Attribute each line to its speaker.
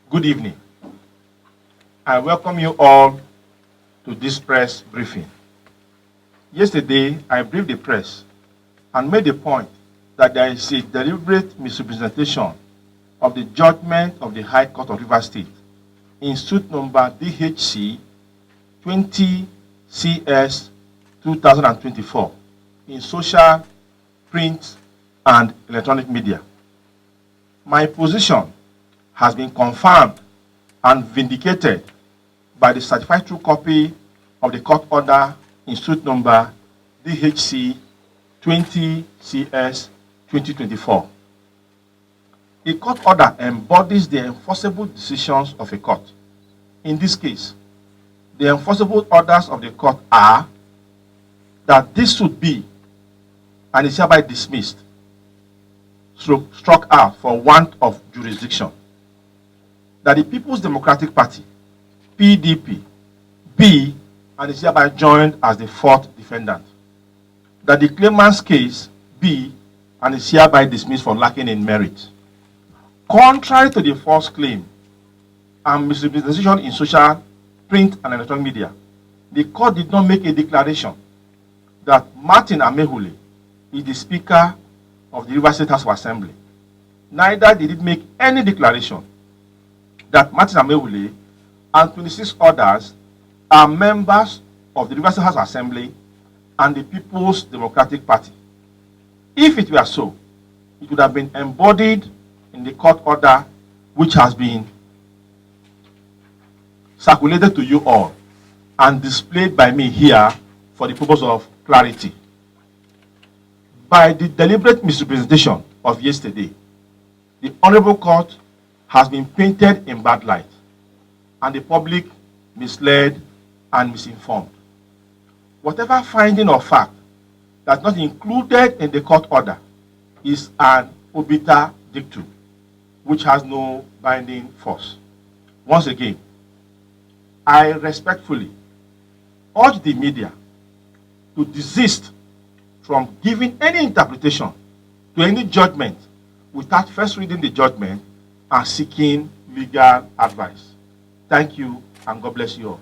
Speaker 1: Good evening. I welcome you all to this press briefing. Yesterday, I briefed the press and made the point that there is a deliberate misrepresentation of the judgment of the High Court of Rivers State in suit number DHC 20 CS 2024 in social, print, and electronic media. My position has been confirmed and vindicated by the certified true copy of the court order in suit number DHC 20 CS 2024. A court order embodies the enforceable decisions of a court. In this case, the enforceable orders of the court are that this should be and is hereby dismissed, struck out for want of jurisdiction. That the People's Democratic Party, PDP, be and is hereby joined as the fourth defendant. That the claimant's case be and is hereby dismissed for lacking in merit. Contrary to the false claim and misrepresentation in social, print, and electronic media, the court did not make a declaration that Martin Amehule is the Speaker of the Rivers State House of Assembly. Neither did it make any declaration that Martin Amehule and 26 others are members of the Rivers State House of Assembly and the People's Democratic Party. If it were so, it would have been embodied in the court order which has been circulated to you all and displayed by me here for the purpose of clarity. By the deliberate misrepresentation of yesterday, the Honorable Court has been painted in bad light and the public misled and misinformed. Whatever finding of fact that's not included in the court order is an obiter dictum, which has no binding force. Once again, I respectfully urge the media to desist from giving any interpretation to any judgment without first reading the judgment and seeking legal advice. Thank you, and God bless you all.